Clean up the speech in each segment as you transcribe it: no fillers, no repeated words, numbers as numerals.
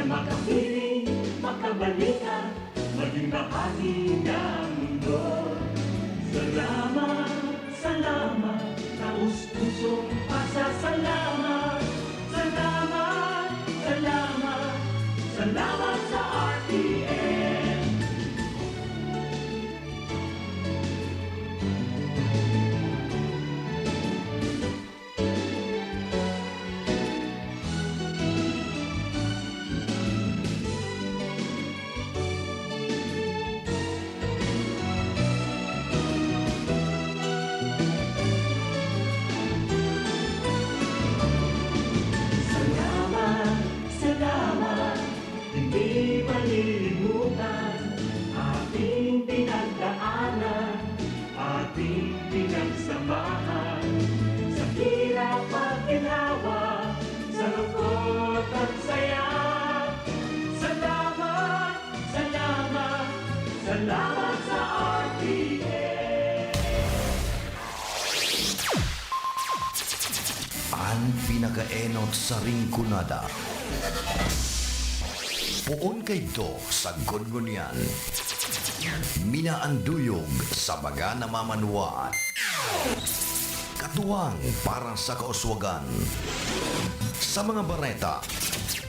makapiling, makabalikan, maging bahagi ng mundo. Salamat, salamat, taus-pusong pasasalamat. Salamat, salamat, salamat sa RTN. Salamat, hindi malilimutan ating pinagdaanan, ating pinagsamahan, sa hirap at ginhawa, sa lungkot at saya. Salamat, salamat, salamat sa RTN. Ang pinakaenot sa ringkunada. Puon kay do sa gungunyan. Minaanduyog sa baga na mamanuan. Katuwang para sa kauswagan. Sa mga bareta,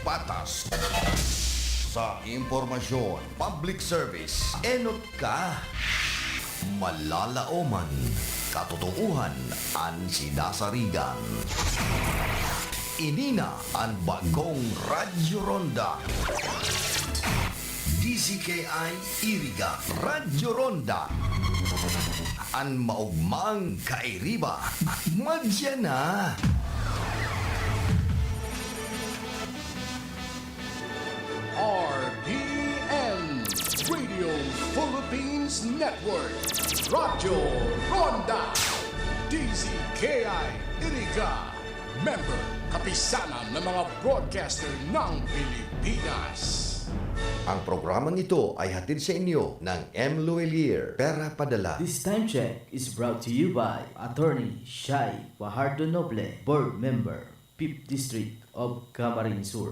patas. Sa impormasyon, public service, enot ka. Malalaoman, katotohan ang sinasarigan. Inina ang bagong Radyo Ronda. DCKI Iriga Radyo Ronda. Ang maugmang kairiba. Madya na. RPN Radio Philippines Network Radyo Ronda DCKI Iriga Member Kapisanan ng mga broadcaster ng Pilipinas. Ang programang ito ay hatid sa inyo ng M. Luelier Pera Padala. This time check is brought to you by Attorney Shai Fajardo Noble, Board Member, 5th District of Camarines Sur.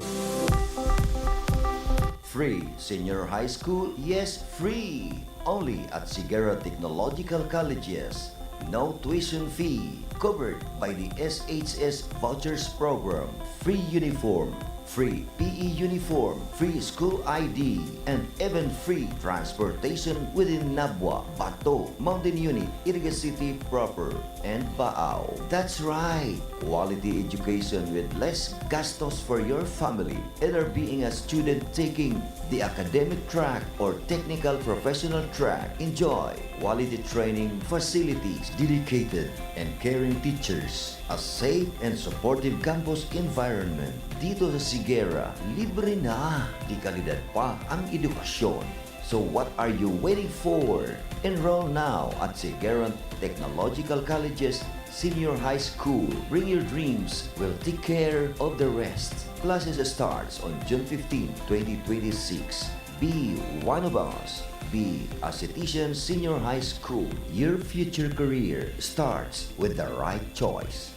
Free Senior High School? Yes, free! Only at Sigara Technological Colleges. No tuition fee. Covered by the SHS Vouchers Program. Free uniform. Free PE uniform, free school ID, and even free transportation within Nabwa, Bato, Mountain Unit, Iriga City proper, and Baao. That's right! Quality education with less gastos for your family, either being a student taking the academic track or technical professional track. Enjoy quality training facilities, dedicated and caring teachers, a safe and supportive campus environment. Dito sa Sigara, libre na, di kalidad pa ang edukasyon. So what are you waiting for? Enroll now at Sigara Technological Colleges Senior High School. Bring your dreams, we'll take care of the rest. Classes starts on June 15, 2026. Be one of us. Be a Citizen Senior High School. Your future career starts with the right choice.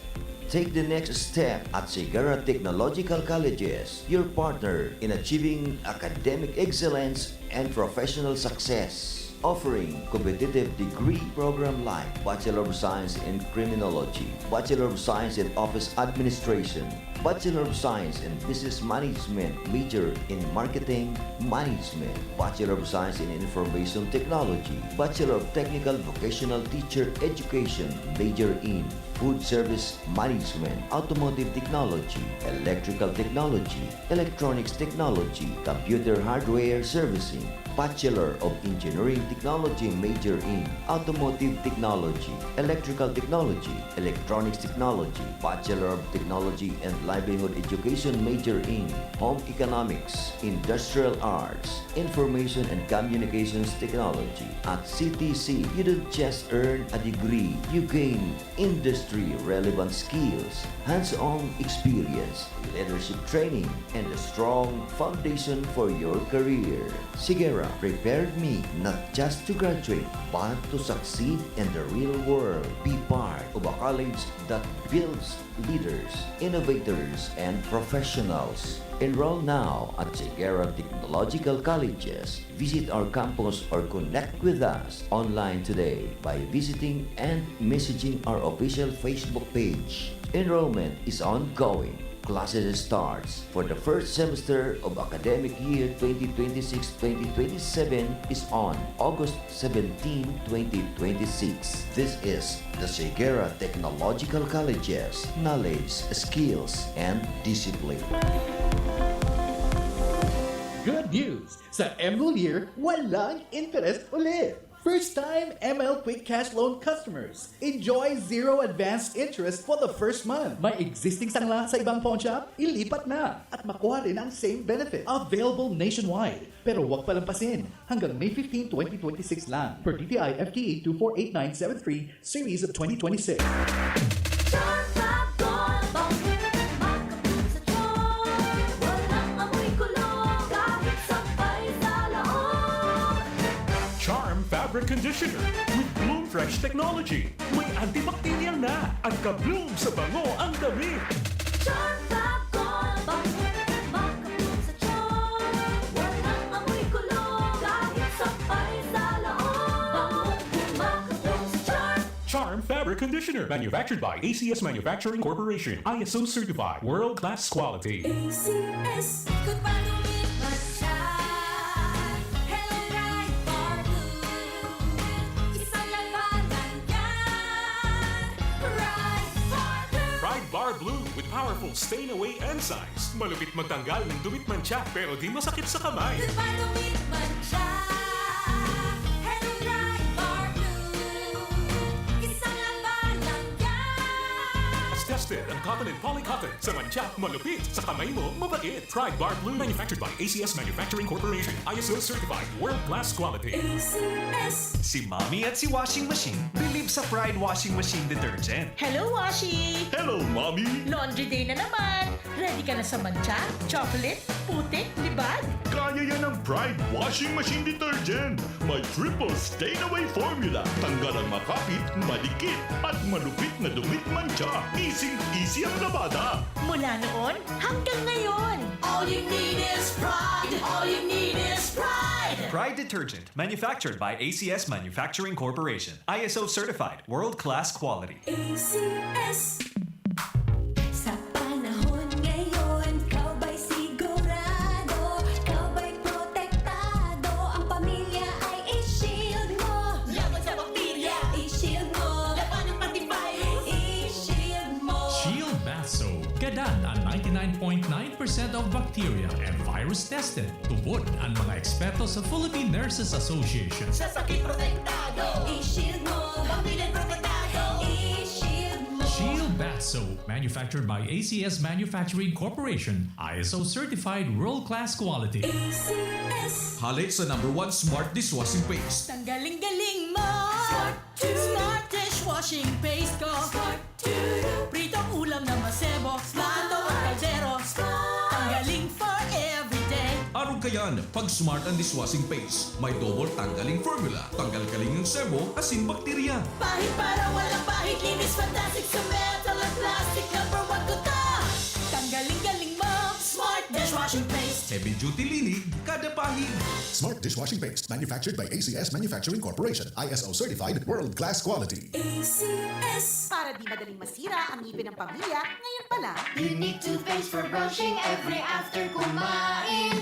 Take the next step at Sigara Technological Colleges, your partner in achieving academic excellence and professional success. Offering competitive degree program like Bachelor of Science in Criminology, Bachelor of Science in Office Administration, Bachelor of Science in Business Management, major in Marketing Management, Bachelor of Science in Information Technology, Bachelor of Technical Vocational Teacher Education, major in Food Service Management, Automotive Technology, Electrical Technology, Electronics Technology, Computer Hardware Servicing, Bachelor of Engineering Technology, major in Automotive Technology, Electrical Technology, Electronics Technology, Bachelor of Technology and Livelihood Education, major in Home Economics, Industrial Arts, Information and Communications Technology. At CTC, you don't just earn a degree, you gain industry-relevant skills, hands-on experience, leadership training, and a strong foundation for your career. Sigara prepared me not just to graduate, but to succeed in the real world. Be part of a college that builds leaders, innovators, and professionals. Enroll now at Sigera Technological Colleges. Visit our campus or connect with us online today by visiting and messaging our official Facebook page. Enrollment is ongoing. Classes starts for the first semester of academic year 2026-2027 is on August 17, 2026. This is the Sigera Technological Colleges. Knowledge, skills, and discipline. Good news! Sa ML year, walang interest ulit! First-time ML Quick Cash Loan customers, enjoy zero advanced interest for the first month. May existing sangla sa ibang pawn shop? Ilipat na at makuha rin ang same benefit. Available nationwide. Pero huwag palampasin. Hanggang May 15, 2026 lang. Per DTI FTA 248973 Series of 2026. Fabric conditioner with Bloom Fresh technology. May antibacterial na at ka-bloom sa bango ang damit. Charm Fab Gold, makabloom sa charm. Walang amoy kulong, kahit sabay sa loob. Makabloom sa charm. Charm Fabric Conditioner, manufactured by ACS Manufacturing Corporation. ISO certified, world-class quality. ACS, kung palumit man siya. Hello, right for blue. Isang labanan yan. Right for blue. Pride Bar Blue with powerful stain-away enzymes. Malupit magtanggal ng dumit mancha pero di masakit sa kamay. Kung palumit man siya. Hello, right for blue. Isang labanan yan. As tested ang cotton and polycotton sa mancha, malupit sa kamay mo, mabait. Pride Bar Blue, manufactured by ACS Manufacturing Corporation. ISO certified, world-class quality. ACS. Si Mommy at si Washing Machine believe sa Pride Washing Machine Detergent. Hello, Washi! Hello, Mommy! Laundry day na naman! Ready ka na sa mancha, chocolate, putik, libag? Kaya yan ang Pride Washing Machine Detergent. May triple stain-away formula. Tanggal ang makapit, madikit, at malupit na dumit mancha. Easy ang labada. Mula noon hanggang ngayon! All you need is pride. All you need is pride. Pride Detergent, manufactured by ACS Manufacturing Corporation. ISO certified, world-class quality. ACS. Sa panahon ngayon, ikaw ba'y sigurado? Ikaw ba'y protektado? Ang pamilya ay i-shield mo. Laban sa bakterya, i-shield mo. Laban ng antivirus, i-shield mo. Shield Bath Soap. Gadan ang 99.9% of bacteria and virus tested. Tubod ang mga eksperto sa Philippine Nurses Association. Sa sakit protektado, i-shield mo. Pamilya protektado, i-shield mo. Shield Bath Soap, manufactured by ACS Manufacturing Corporation. ISO certified world-class quality. ACS. Halit sa #1 Smart Dishwashing Paste. Ang galing-galing mo! Smart dishwashing paste ko! Pritong ulam na masebo, plato at kaldero. Ang galing for everyday. Arong kayan, pag Smart ang Dishwashing Paste, may double tanggaling formula. Tanggal kaling yung sebo, asin bakterya. Pahit para walang pahit, linis fantastic sa metal at plastic. Number 1 ko ta. Tanggaling-galing mo, Smart dishwashing paste. Heavy duty linig, kada pahig. Smart Dishwashing Paste, manufactured by ACS Manufacturing Corporation. ISO certified, world-class quality. ACS. Para di madaling masira ang ngipin ng pamilya, ngayon pa lang, Unique toothpaste for brushing every after kumain.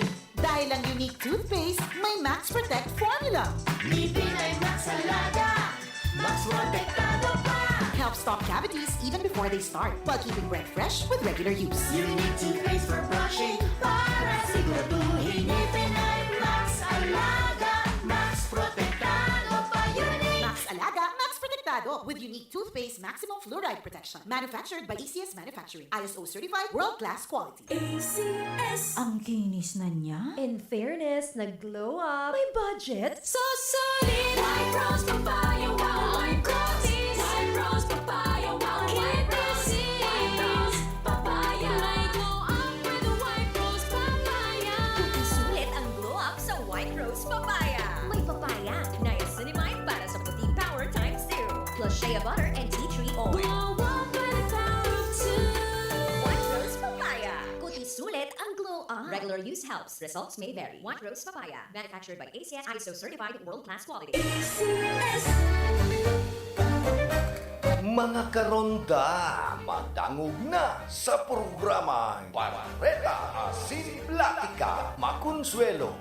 dahil ang unique toothpaste, may Max Protect formula. Ngipin ay Max Alaga. Max protektado pa. Helps stop cavities even before they start, while keeping breath fresh with regular use. Unique toothpaste for brushing para siguraduhin ngipin ay Max Alaga. Max protektado pa. Unique. Max Alaga, Max Protectado with unique toothpaste maximum fluoride protection. Manufactured by ACS Manufacturing. ISO certified, world-class quality. ACS. Ang kinis na niya. In fairness, nag-glow up. May budget. So solid. White rose papaya, wow, white roses. White rose papaya, wow, white roses. White rose papaya. May glow up with the white rose papaya. Sulit ang glow up sa White Rose Papaya. May papaya, niacinamide para sa puting power times 2. Plus shea butter and tea tree oil. Glow up with the power of two. White Rose Papaya. Kuti sulit ang glow up. Regular use helps. Results may vary. White Rose Papaya. Manufactured by ACS ISO certified world-class quality. Mga karonda, madangog na sa programang Bareta Asin Platika. Makonsuelo.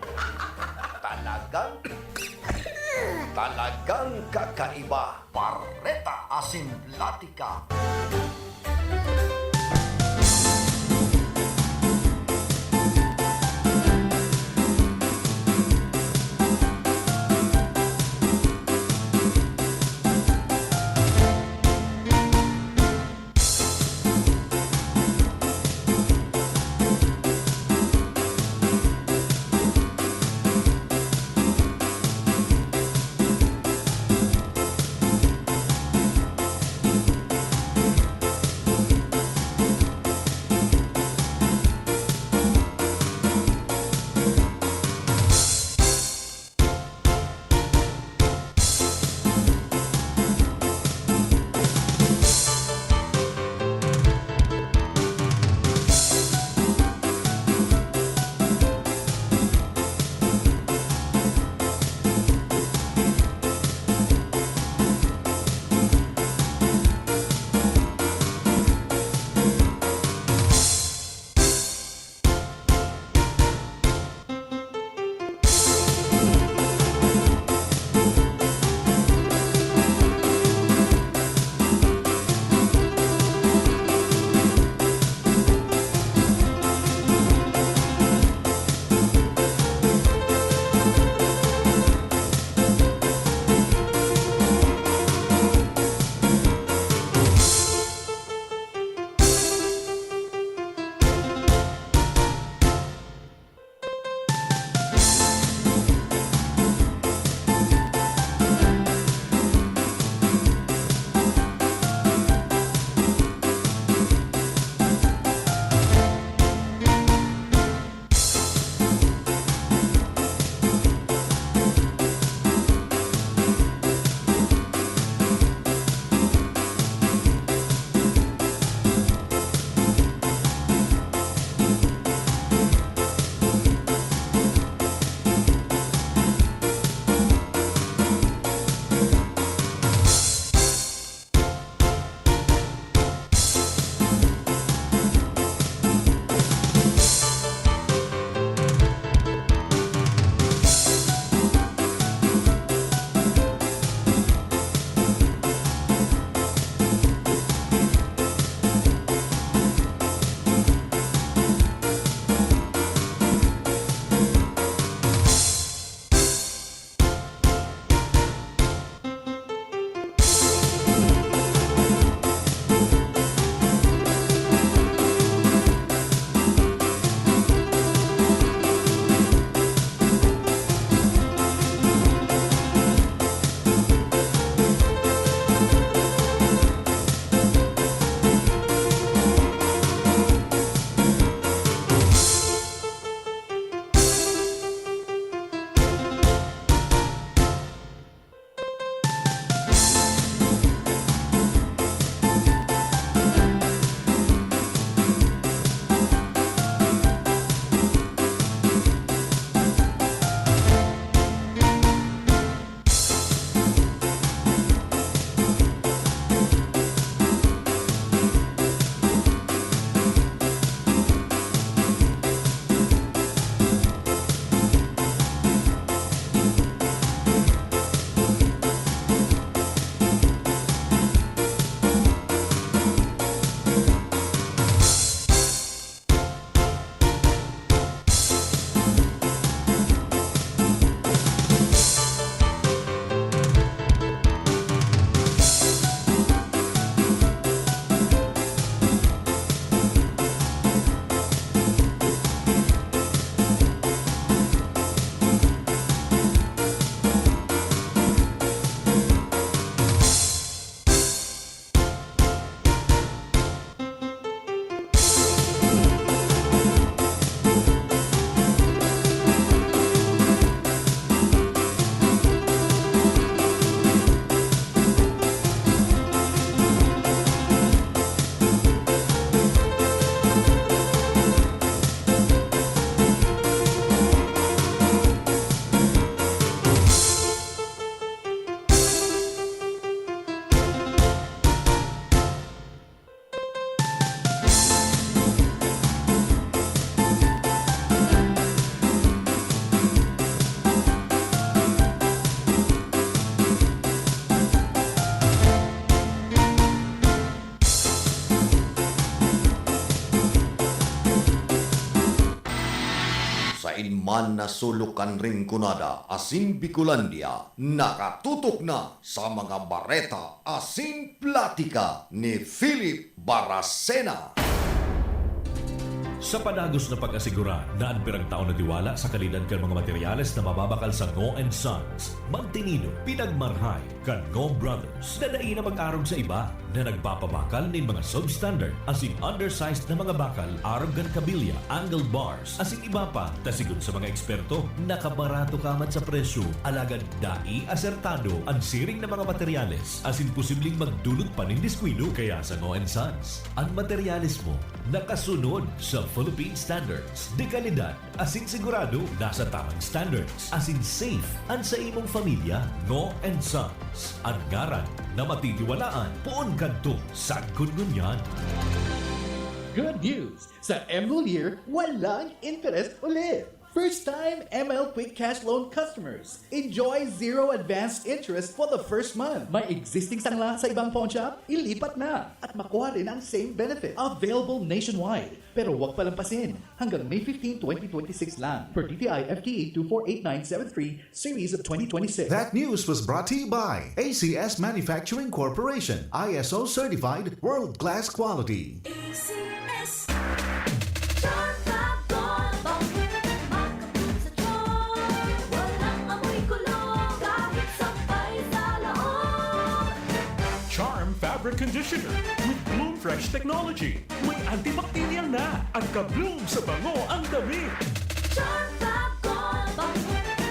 Talagang kakaiba. Bareta Asin Platika. Sa inman na sulukan ring kunada, Asin Bicolandia, nakatutok na sa mga Bareta Asin Platika ni Phillip Baracina. Sa panagos na pag-asigura na ang pirang taon na tiwala sa kalidad kan mga materyales na mababakal sa Ngo & Sons, magtinido, pinagmarhay kan Ngo Brothers na daig na mag-arog sa iba na nagpapabakal nin mga substandard as in undersized na mga bakal arog kan kabilya, angle bars as in iba pa tasigon sa mga eksperto nakabarato kamat sa presyo alagad dai asertado ang siring na mga materyales as in posibleng magdulot pa nin diskwido kaya sa Ngo & Sons. Ang materyales mo nakasunod sa Philippine standards. De kalidad, asin sigurado, nasa tamang standards. Asin safe, ang sa imong pamilya, Ngo & Sons. Ang ngaran na matitiwalaan, poon kadto sa kungunyan. Good news! Sa ML year, walang interest ulit! First-time ML Quick Cash Loan customers, enjoy zero advanced interest for the first month. May existing sangla sa ibang pawn shop? Ilipat na at makuha rin ang same benefit. Available nationwide. Pero huwag palampasin. Hanggang May 15, 2026 lang. Per DTI FTE 248973, Series of 2026. That news was brought to you by ACS Manufacturing Corporation, ISO certified, world-class quality. ACS. Fabric conditioner with Bloom Fresh technology. May antibacterial na at ka-bloom sa bango ang damit. Charm Fab-Gone,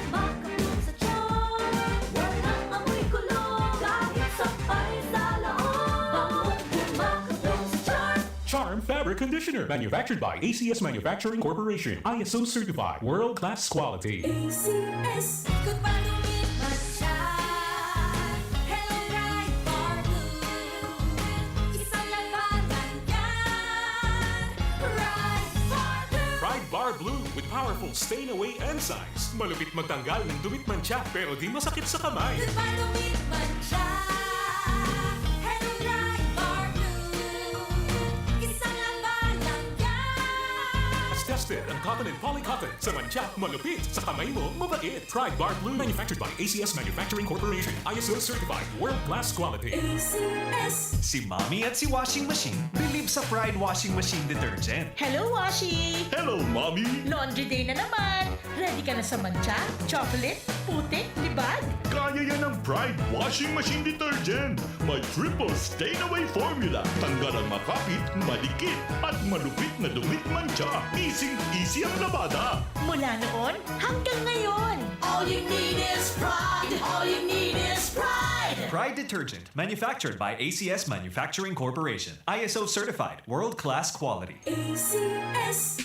makabloom sa charm. Walang amoy kulong, kahit sabay sa loob. Makabloom sa charm. Charm Fabric Conditioner, manufactured by ACS Manufacturing Corporation, ISO certified, world-class quality. ACS, kung palumit man siya. Hello, Bright Bar Blue. Isang labanan yan. Bright Bar Blue. Pride Bar Blue with powerful stain-away enzymes. Malupit magtanggal ng dumit mancha pero di masakit sa kamay. Kung palumit man siya. Hello, Bright Bar Blue. Isang labanan yan. As tested ang cotton and polycotton sa mancha, malupit sa kamay mo, mabait. Pride Bar Blue, manufactured by ACS Manufacturing Corporation, ISO certified, world-class quality. ACS. Si Mommy at si Washing Machine believe sa Pride Washing Machine Detergent. Hello, Washi! Hello, Mommy! Laundry day na naman! Ready ka na sa mancha, chocolate, putik, libag? Kaya yan ang Pride Washing Machine Detergent. May triple stain-away formula. Tanggal ang makapit, madikit, at malupit na dumit mancha. Easy ang labada. Mula noon hanggang ngayon. All you need is pride. All you need is pride. Pride Detergent, manufactured by ACS Manufacturing Corporation, ISO certified, world-class quality. ACS.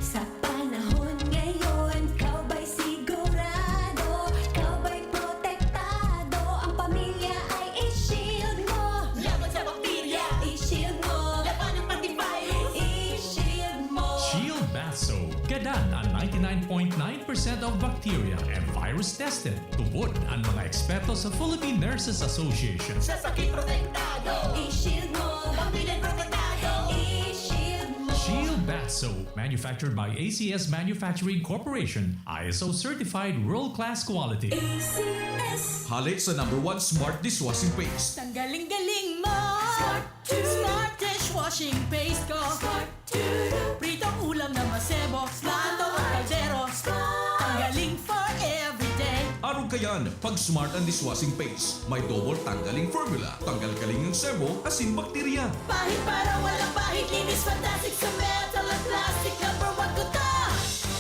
Sa panahon ngayon, kau ba'y sigurado? Kau ba'y protektado? Ang pamilya ay i-shield mo. Laban sa bakterya, i-shield mo. Laban ng pati virus, i-shield mo. Shield Bath Soap. Gadan ang 99.9% of bacteria and virus tested. Tubod ang mga eksperto sa Philippine Nurses Association. Sa sakit protektado, i-shield mo. Pamilya protektado, i-shield mo. Shield Bath Soap, manufactured by ACS Manufacturing Corporation, ISO certified world-class quality. ACS. Halik sa #1 Smart Dishwashing Paste. Tanggaling-galing mo! Smart dishwashing paste ko! Pritong ulam na masebo, plato at kaldero. Tanggaling for everyday. Arog kayan, pag Smart and Dishwashing Paste, may double tanggaling formula. Tanggal kaling ng sebo, asin bakterya. Pahit para walang pahit, linis fantastic sa metal at plastic. Number 1 ko to!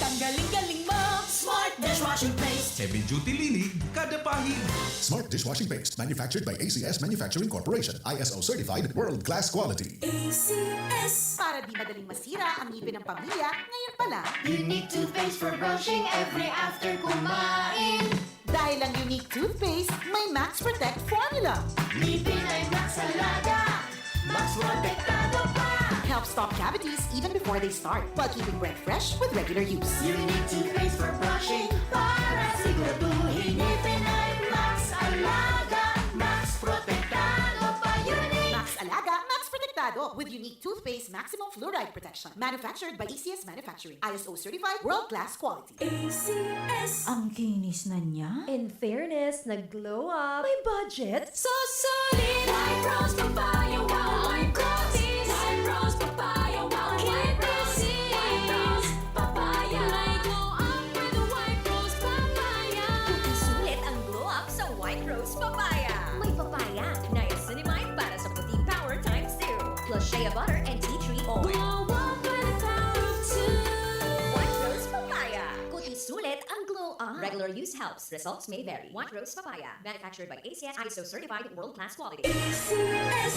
Tanggaling-galing mo! Smart dishwashing paste. Heavy duty linig, kada pahig. Smart Dishwashing Paste, manufactured by ACS Manufacturing Corporation, ISO certified, world-class quality. ACS. Para di madaling masira ang ngipin ng pamilya, ngayon pa lang. Unique toothpaste for brushing every after kumain. Dahil ang unique toothpaste, may Max Protect formula. Ngipin ay Max Alaga. Max protektado pa. Helps stop cavities even before they start, while keeping breath fresh with regular use. Unique toothpaste for brushing para siguraduhin ngipin ay Max Alaga. Max protektado pa. Unique. Max Alaga, Max Protectado. protektado with unique toothpaste maximum fluoride protection. Manufactured by ACS Manufacturing. ISO certified world-class quality. ACS. Ang kinis na niya. In fairness, nag-glow up. May budget. So solid, White Rose Papaya, wow, White Rose. White Rose Papaya, wow, White Rose. White Rose Papaya. May glow up with the White Rose Papaya. Sulit ang glow up sa White Rose Papaya. May papaya, niacinamide para sa puting power times 2. Plus shea butter and tea tree oil. Glow up with the power of 2. White Rose Papaya. Kuti sulit ang glow up. Regular use helps. Results may vary. White Rose Papaya. Manufactured by ACS ISO certified world-class quality. ACS.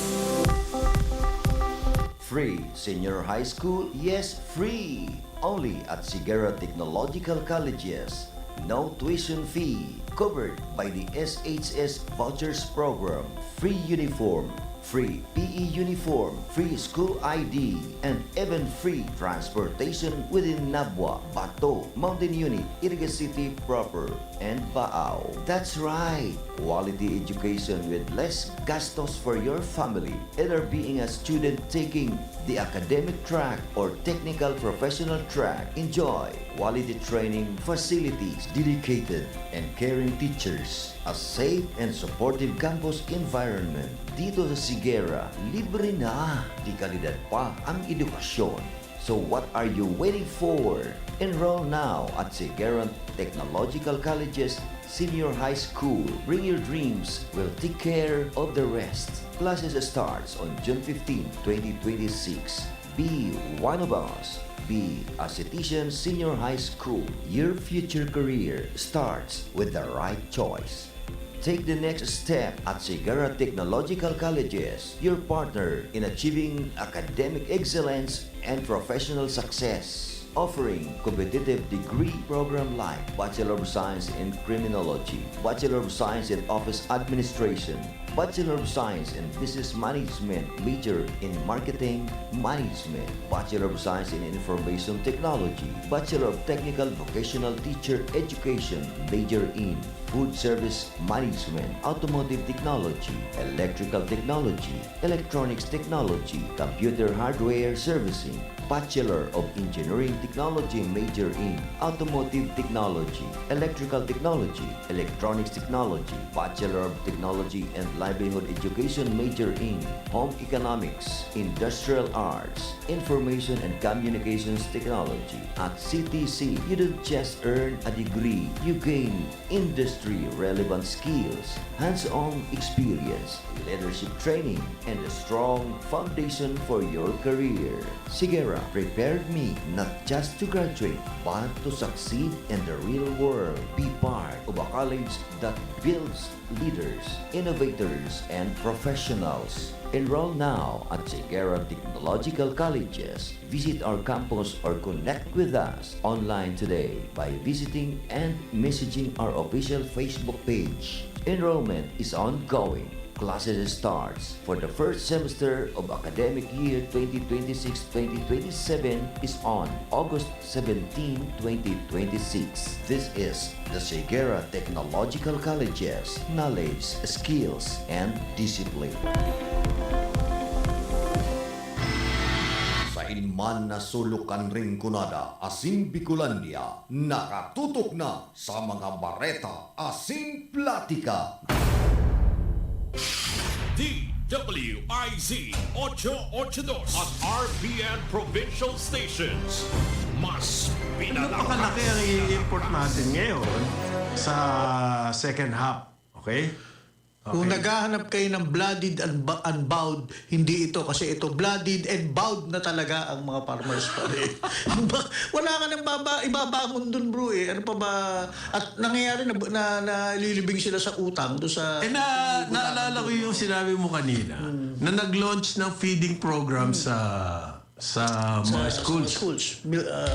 Free senior high school? Yes, free! Only at Sigera Technological Colleges. No tuition fee. Covered by the SHS Vouchers Program. Free uniform. Free PE uniform, free school ID, and even free transportation within Nabwa, Bato, Mountain Unit, Iriga City proper, and Baao. That's right! Quality education with less gastos for your family, either being a student taking the academic track or technical professional track. Enjoy quality training facilities, dedicated and caring teachers, a safe and supportive campus environment. Dito sa Sigera, libre na. Di kalidad pa ang edukasyon. So what are you waiting for? Enroll now at Sigera Technological Colleges Senior High School. Bring your dreams. We'll take care of the rest. Classes starts on June 15, 2026. Be one of us. Be a Citizen Senior High School. Your future career starts with the right choice. Take the next step at Sigera Technological Colleges, your partner in achieving academic excellence and professional success. Offering competitive degree program like Bachelor of Science in Criminology, Bachelor of Science in Office Administration, Bachelor of Science in Business Management, major in Marketing Management, Bachelor of Science in Information Technology, Bachelor of Technical Vocational Teacher Education, major in Food Service Management, Automotive Technology, Electrical Technology, Electronics Technology, Computer Hardware Servicing, Bachelor of Engineering Technology, major in Automotive Technology, Electrical Technology, Electronics Technology, Bachelor of Technology and Livelihood Education, major in Home Economics, Industrial Arts, Information and Communications Technology. At CTC, you don't just earn a degree, you gain industry-relevant skills, hands-on experience, leadership training, and a strong foundation for your career. Sigera prepared me not just to graduate, but to succeed in the real world. Be part of a college that builds leaders, innovators, and professionals. Enroll now at Sigera Technological Colleges. Visit our campus or connect with us online today by visiting and messaging our official Facebook page. Enrollment is ongoing. Classes starts for the first semester of academic year 2026-2027 is on August 17, 2026. This is the Sigera Technological Colleges, knowledge, skills, and discipline. Sa inman na sulukan ring kunada, Asin Bicolandia, nakatutok na sa mga Bareta Asin Platika. DWIZ 882 at RPN Provincial Stations. Mas pinalawak. Napakalaki ang i-import natin ngayon sa second half. Okay? Kung naghahanap kayo ng blooded and unbowed, hindi ito kasi ito blooded and bowed na talaga ang mga farmers pa rin. Wala ka nang ibabangon dun bro eh. Ano pa ba? At nangyayari na lilibing sila sa utang do sa... naalala ko yung sinabi mo kanina na nag-launch ng feeding program sa mga schools.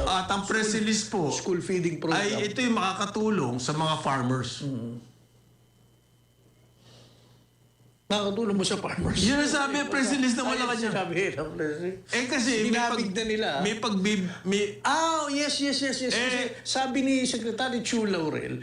At ang press release po school feeding program ay ito yung makakatulong sa mga farmers. Nakakatulong mo sa farmers. Yun ang sabi ang press release na wala kanya. Kasi binabig na nila. May yes. Kasi sabi ni Secretary Chu Laurel,